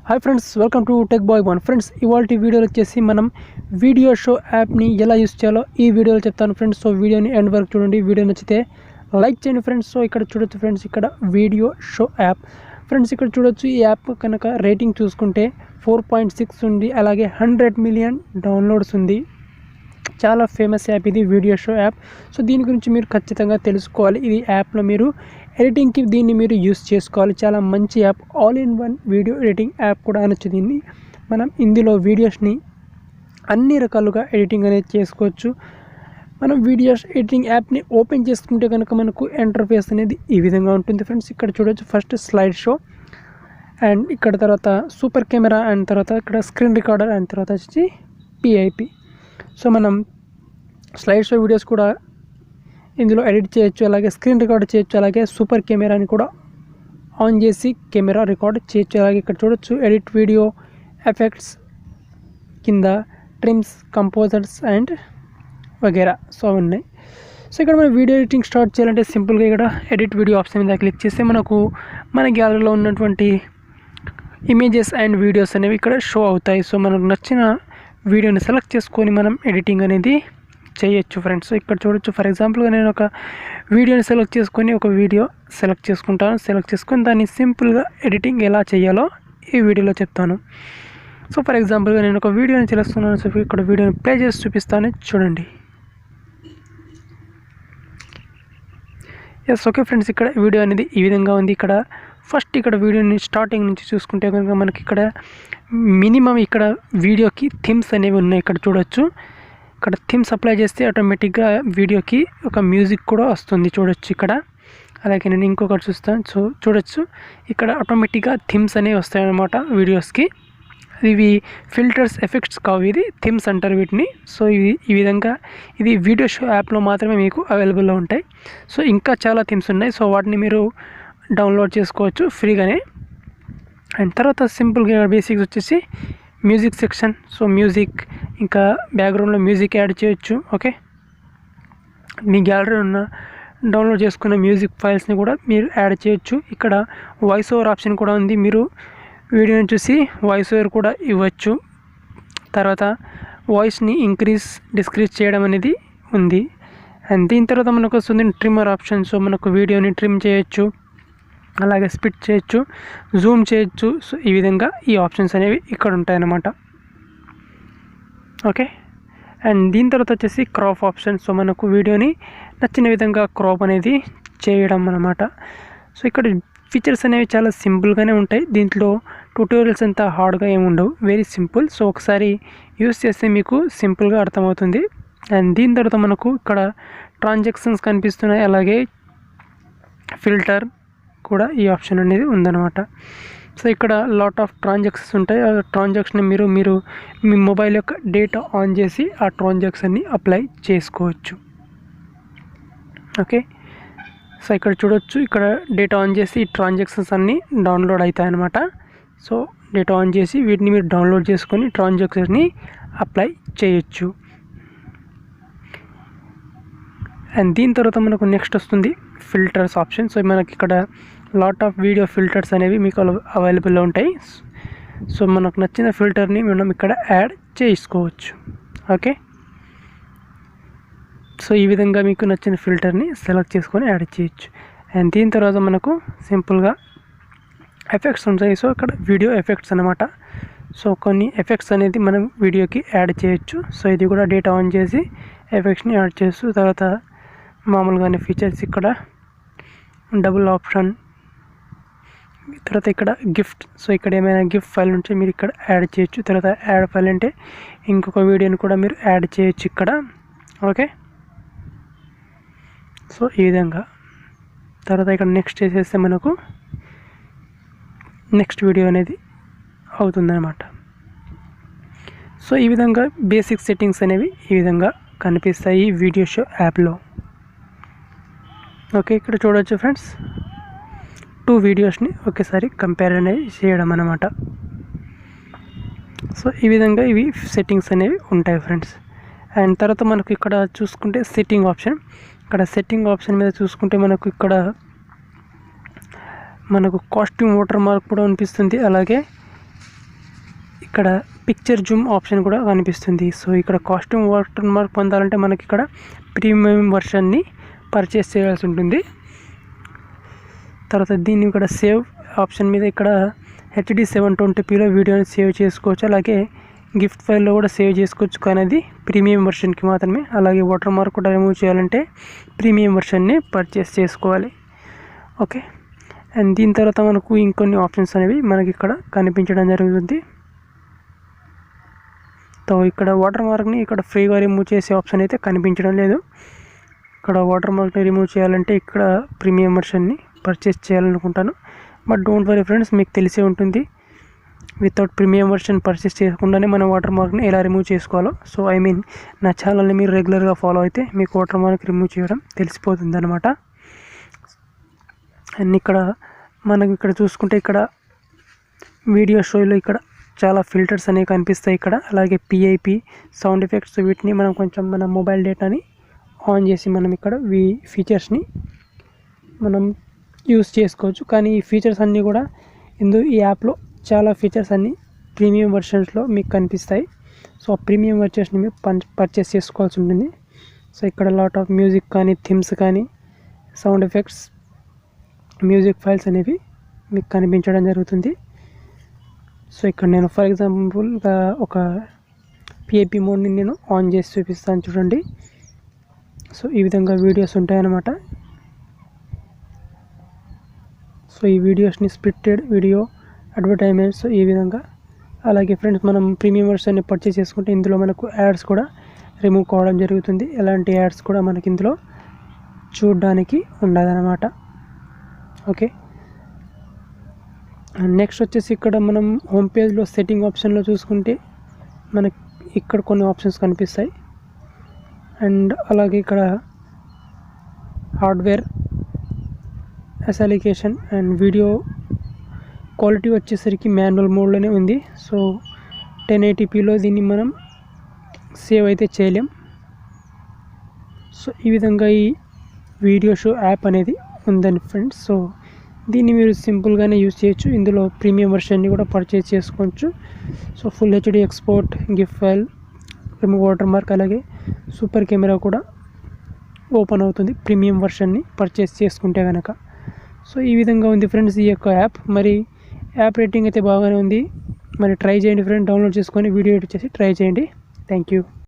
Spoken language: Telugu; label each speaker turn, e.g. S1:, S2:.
S1: Hi friends, welcome to tech bye one. Friends, ఇవాల్టి వీడియోలో వచ్చేసి మనం వీడియో షో యాప్ని ఎలా యూస్ చేయాలో ఈ వీడియోలో చెప్తాను ఫ్రెండ్స్. సో వీడియోని ఎండ్ వరకు చూడండి. వీడియో నచ్చితే లైక్ చేయండి ఫ్రెండ్స్. సో ఇక్కడ చూడొచ్చు ఫ్రెండ్స్, ఇక్కడ వీడియో షో యాప్ ఫ్రెండ్స్. ఇక్కడ చూడొచ్చు ఈ యాప్ కనుక రేటింగ్ చూసుకుంటే 4.6 ఉంది. అలాగే 100 మిలియన్ డౌన్లోడ్స్ ఉంది. చాలా ఫేమస్ యాప్ ఇది వీడియో షో యాప్. సో దీని గురించి మీరు ఖచ్చితంగా తెలుసుకోవాలి. ఇది యాప్లో మీరు ఎడిటింగ్కి దీన్ని మీరు యూస్ చేసుకోవాలి. చాలా మంచి app, all in one video editing app కూడా అనొచ్చు దీన్ని. మనం ఇందులో వీడియోస్ని అన్ని రకాలుగా ఎడిటింగ్ అనేది చేసుకోవచ్చు. మనం వీడియోస్ ఎడిటింగ్ యాప్ని ఓపెన్ చేసుకుంటే కనుక మనకు ఇంటర్ఫేస్ అనేది ఈ విధంగా ఉంటుంది ఫ్రెండ్స్. ఇక్కడ చూడొచ్చు ఫస్ట్ స్లైడ్ షో, అండ్ ఇక్కడ తర్వాత సూపర్ కెమెరా, అండ్ తర్వాత ఇక్కడ స్క్రీన్ రికార్డర్, అండ్ తర్వాత వచ్చి పిఐపి. సో మనం స్లైడ్ షో వీడియోస్ కూడా ఇందులో ఎడిట్ చేయొచ్చు, అలాగే స్క్రీన్ రికార్డ్ చేయొచ్చు, అలాగే సూపర్ కెమెరాని కూడా ఆన్ చేసి కెమెరా రికార్డ్ చేయొచ్చు. అలాగే ఇక్కడ చూడొచ్చు ఎడిట్ వీడియో ఎఫెక్ట్స్ కింద ట్రిమ్స్, కంపోజర్స్ అండ్ వగేరా సో ఉన్నాయి. సో ఇక్కడ మనం వీడియో ఎడిటింగ్ స్టార్ట్ చేయాలంటే సింపుల్గా ఇక్కడ ఎడిట్ వీడియో ఆప్షన్ మీద క్లిక్ చేస్తే మనకు మన గ్యాలరీలో ఉన్నటువంటి ఇమేజెస్ అండ్ వీడియోస్ అనేవి ఇక్కడ షో అవుతాయి. సో మనకు నచ్చిన వీడియోని సెలెక్ట్ చేసుకొని మనం ఎడిటింగ్ అనేది చేయొచ్చు ఫ్రెండ్స్. సో ఇక్కడ చూడొచ్చు, ఫర్ ఎగ్జాంపుల్గా నేను ఒక వీడియోని సెలెక్ట్ చేసుకొని ఒక వీడియో సెలెక్ట్ చేసుకుంటాను. సెలెక్ట్ చేసుకొని దాన్ని సింపుల్గా ఎడిటింగ్ ఎలా చేయాలో ఈ వీడియోలో చెప్తాను. సో ఫర్ ఎగ్జాంపుల్గా నేను ఒక వీడియోని చేస్తున్నాను. సో ఇక్కడ వీడియోని ప్లే చేసి చూపిస్తాను, చూడండి. ఎస్, ఓకే ఫ్రెండ్స్, ఇక్కడ వీడియో అనేది ఈ విధంగా ఉంది. ఇక్కడ ఫస్ట్ ఇక్కడ వీడియోని స్టార్టింగ్ నుంచి చూసుకుంటే కనుక మనకి ఇక్కడ మినిమం ఇక్కడ వీడియోకి థీమ్స్ అనేవి ఉన్నాయి. ఇక్కడ చూడొచ్చు, ఇక్కడ థీమ్స్ అప్లై చేస్తే ఆటోమేటిక్గా వీడియోకి ఒక మ్యూజిక్ కూడా వస్తుంది, చూడొచ్చు ఇక్కడ. అలాగే నేను ఇంకొకటి చూస్తాను. సో చూడొచ్చు, ఇక్కడ ఆటోమేటిక్గా థీమ్స్ అనేవి వస్తాయన్నమాట వీడియోస్కి. ఇవి ఫిల్టర్స్, ఎఫెక్ట్స్ కావు, ఇది థీమ్స్ అంటారు వీటిని. సో ఈ విధంగా ఇది వీడియో షో యాప్లో మాత్రమే మీకు అవైలబుల్లో ఉంటాయి. సో ఇంకా చాలా థీమ్స్ ఉన్నాయి. సో వాటిని మీరు డౌన్లోడ్ చేసుకోవచ్చు ఫ్రీగానే. అండ్ తర్వాత సింపుల్గా బేసిక్స్ వచ్చేసి మ్యూజిక్ సెక్షన్. సో మ్యూజిక్, ఇంకా బ్యాక్గ్రౌండ్లో మ్యూజిక్ యాడ్ చేయొచ్చు. ఓకే, మీ గ్యాలరీ ఉన్న డౌన్లోడ్ చేసుకున్న మ్యూజిక్ ఫైల్స్ని కూడా మీరు యాడ్ చేయొచ్చు. ఇక్కడ వాయిస్ ఓవర్ ఆప్షన్ కూడా ఉంది. మీరు వీడియోని చూసి వాయిస్ ఓవర్ కూడా ఇవ్వచ్చు. తర్వాత వాయిస్ని ఇంక్రీజ్, డిస్క్రీజ్ చేయడం అనేది ఉంది. అండ్ దీని తర్వాత మనకు వస్తుంది ట్రిమ్మర్ ఆప్షన్. సో మనకు వీడియోని ట్రిమ్ చేయొచ్చు, అలాగే స్ప్లిట్ చేయొచ్చు, జూమ్ చేయొచ్చు. సో ఈ విధంగా ఈ ఆప్షన్స్ అనేవి ఇక్కడ ఉంటాయన్నమాట. ఓకే, అండ్ దీని తర్వాత వచ్చేసి క్రాప్ ఆప్షన్. సో మనకు వీడియోని నచ్చిన విధంగా క్రాప్ అనేది చేయడం అన్నమాట. సో ఇక్కడ ఫీచర్స్ అనేవి చాలా సింపుల్గానే ఉంటాయి. దీంట్లో ట్యూటోరియల్స్ అంతా హార్డ్గా ఏమి ఉండవు, వెరీ సింపుల్. సో ఒకసారి యూస్ చేస్తే మీకు సింపుల్గా అర్థమవుతుంది. అండ్ దీని తర్వాత మనకు ఇక్కడ ట్రాన్సాక్షన్స్ కనిపిస్తున్నాయి, అలాగే ఫిల్టర్ కూడా ఈ ఆప్షన్ అనేది ఉందన్నమాట. సో ఇక్కడ లాట్ ఆఫ్ ట్రాన్సాక్షన్స్ ఉంటాయి. ఆ ట్రాన్సాక్షన్ మీరు మీ మొబైల్ యొక్క డేటా ఆన్ చేసి ఆ ట్రాన్సాక్షన్ని అప్లై చేసుకోవచ్చు. ఓకే, సో ఇక్కడ చూడొచ్చు, ఇక్కడ డేటా ఆన్ చేసి ఈ ట్రాన్సాక్షన్స్ అన్నీ డౌన్లోడ్ అవుతాయి అన్నమాట. సో డేటా ఆన్ చేసి వీటిని మీరు డౌన్లోడ్ చేసుకొని ట్రాన్సాక్షన్ని అప్లై చేయొచ్చు. అండ్ దీని తర్వాత మనకు నెక్స్ట్ వస్తుంది ఫిల్టర్స్ ఆప్షన్. సో మనకి ఇక్కడ లాట్ ఆఫ్ వీడియో ఫిల్టర్స్ అనేవి మీకు అవైలబుల్లో ఉంటాయి. సో మనకు నచ్చిన ఫిల్టర్ని మనం ఇక్కడ యాడ్ చేసుకోవచ్చు. ఓకే, సో ఈ విధంగా మీకు నచ్చిన ఫిల్టర్ని సెలెక్ట్ చేసుకొని యాడ్ చేయొచ్చు. అండ్ దీని తర్వాత మనకు సింపుల్గా ఎఫెక్ట్స్ ఉంటాయి. సో ఇక్కడ వీడియో ఎఫెక్ట్స్ అనమాట. సో కొన్ని ఎఫెక్ట్స్ అనేది మనం వీడియోకి యాడ్ చేయొచ్చు. సో ఇది కూడా డేటా ఆన్ చేసి ఎఫెక్ట్స్ని యాడ్ చేస్తూ, తర్వాత మామూలుగానే ఫీచర్స్ ఇక్కడ డబుల్ ఆప్షన్, తర్వాత ఇక్కడ గిఫ్ట్. సో ఇక్కడ ఏమైనా గిఫ్ట్ ఫైల్ ఉంటే మీరు ఇక్కడ యాడ్ చేయొచ్చు. తర్వాత యాడ్ ఫైల్ అంటే ఇంకొక వీడియోని కూడా మీరు యాడ్ చేయొచ్చు ఇక్కడ. ఓకే, సో ఈ విధంగా. తర్వాత ఇక్కడ నెక్స్ట్ చేసేస్తే మనకు నెక్స్ట్ వీడియో అనేది అవుతుందన్నమాట. సో ఈ విధంగా బేసిక్ సెట్టింగ్స్ అనేవి ఈ విధంగా కనిపిస్తాయి వీడియో షో యాప్లో. ఓకే, ఇక్కడ చూడవచ్చు ఫ్రెండ్స్, 2 వీడియోస్ని ఒకేసారి కంపేర్ అనేది చేయడం అన్నమాట. సో ఈ విధంగా ఇవి సెట్టింగ్స్ అనేవి ఉంటాయి ఫ్రెండ్స్. అండ్ తర్వాత మనకు ఇక్కడ చూసుకుంటే సెట్టింగ్ ఆప్షన్. ఇక్కడ సెట్టింగ్ ఆప్షన్ మీద చూసుకుంటే మనకు ఇక్కడ మనకు కాస్ట్యూమ్ వాటర్ మార్క్ కూడా అనిపిస్తుంది, అలాగే ఇక్కడ పిక్చర్ జూమ్ ఆప్షన్ కూడా కనిపిస్తుంది. సో ఇక్కడ కాస్ట్యూమ్ వాటర్ మార్క్ పొందాలంటే మనకి ఇక్కడ ప్రీమియం వర్షన్ని పర్చేస్ చేయాల్సి ఉంటుంది. తర్వాత దీన్ని ఇక్కడ సేవ్ ఆప్షన్ మీద ఇక్కడ HD 720pలో వీడియోని సేవ్ చేసుకోవచ్చు. అలాగే గిఫ్ట్ ఫైల్లో కూడా సేవ్ చేసుకోవచ్చు, కానీ అది ప్రీమియం వర్షన్కి మాత్రమే. అలాగే వాటర్ మార్క్ కూడా రిమూవ్ చేయాలంటే ప్రీమియం వర్షన్ని పర్చేస్ చేసుకోవాలి. ఓకే, అండ్ దీని తర్వాత మనకు ఇంకొన్ని ఆప్షన్స్ అనేవి మనకి ఇక్కడ కనిపించడం జరుగుతుంది. సో ఇక్కడ వాటర్ మార్క్ని ఇక్కడ ఫ్రీగా రిమూవ్ చేసే ఆప్షన్ అయితే కనిపించడం లేదు. ఇక్కడ వాటర్ మార్క్ని రిమూవ్ చేయాలంటే ఇక్కడ ప్రీమియం వర్షన్ని పర్చేస్ చేయాలనుకుంటాను. బట్ డోంట్ వరీ ఫ్రెండ్స్, మీకు తెలిసే ఉంటుంది వితౌట్ ప్రీమియం వర్షన్ పర్చేస్ చేయకుండానే మనం వాటర్ మార్క్ని ఎలా రిమూవ్ చేసుకోవాలో. సో నా ఛానల్ని మీరు రెగ్యులర్గా ఫాలో అయితే మీకు వాటర్ మార్క్ రిమూవ్ చేయడం తెలిసిపోతుంది అనమాట. అండ్ ఇక్కడ మనకి ఇక్కడ చూసుకుంటే ఇక్కడ వీడియో షోలో ఇక్కడ చాలా ఫిల్టర్స్ అనేవి కనిపిస్తాయి ఇక్కడ. అలాగే PIP సౌండ్ ఎఫెక్ట్స్, వీటిని మనం కొంచెం మన మొబైల్ డేటాని ఆన్ చేసి మనం ఇక్కడ ఫీచర్స్ని మనం యూస్ చేసుకోవచ్చు. కానీ ఈ ఫీచర్స్ అన్నీ కూడా ఈ యాప్లో చాలా ఫీచర్స్ అన్నీ ప్రీమియం వర్షన్స్లో మీకు కనిపిస్తాయి. సో ఆ ప్రీమియం వర్షన్స్ని మీరు పర్చేస్ చేసుకోవాల్సి ఉంటుంది. సో ఇక్కడ లాట్ ఆఫ్ మ్యూజిక్ కానీ, థీమ్స్ కానీ, సౌండ్ ఎఫెక్ట్స్, మ్యూజిక్ ఫైల్స్ అనేవి మీకు కనిపించడం జరుగుతుంది. సో ఇక్కడ నేను ఫర్ ఎగ్జాంపుల్గా ఒక PIP మోడ్ని నేను ఆన్ చేసి చూపిస్తాను చూడండి. సో ఈ విధంగా వీడియోస్ ఉంటాయన్నమాట. సో ఈ వీడియోస్ని స్ప్లిట్టెడ్ వీడియో, అడ్వర్టైజ్మెంట్స్ ఈ విధంగా. అలాగే ఫ్రెండ్స్, మనం ప్రీమియం వర్షన్ని పర్చేస్ చేసుకుంటే ఇందులో మనకు యాడ్స్ కూడా రిమూవ్ కావడం జరుగుతుంది. ఎలాంటి యాడ్స్ కూడా మనకి ఇందులో చూడడానికి ఉండదన్నమాట. ఓకే, నెక్స్ట్ వచ్చేసి ఇక్కడ మనం హోమ్ పేజ్లో సెట్టింగ్ ఆప్షన్లో చూసుకుంటే మనకి ఇక్కడ కొన్ని ఆప్షన్స్ కనిపిస్తాయి. అండ్ అలాగే ఇక్కడ హార్డ్వేర్ అసలికేషన్ అండ్ వీడియో క్వాలిటీ వచ్చేసరికి మాన్యువల్ మోడ్లోనే ఉంది. సో 1080pలో దీన్ని మనం సేవ్ అయితే చేయలేం. సో ఈ విధంగా ఈ వీడియో షో యాప్ అనేది ఉందండి ఫ్రెండ్స్. సో దీన్ని మీరు సింపుల్గానే యూజ్ చేయొచ్చు. ఇందులో ప్రీమియం వర్షన్ని కూడా పర్చేస్ చేసుకోవచ్చు. So full HD export, gift file, remove water mark, అలాగే సూపర్ కెమెరా కూడా ఓపెన్ అవుతుంది ప్రీమియం వర్షన్ని పర్చేస్ చేసుకుంటే కనుక. సో ఈ విధంగా ఉంది ఫ్రెండ్స్ ఈ యొక్క యాప్. మరి యాప్ రేటింగ్ అయితే బాగానే ఉంది. మరి ట్రై చేయండి ఫ్రెండ్, డౌన్లోడ్ చేసుకొని వీడియో ఎడిట్ చేసి ట్రై చేయండి. Thank you.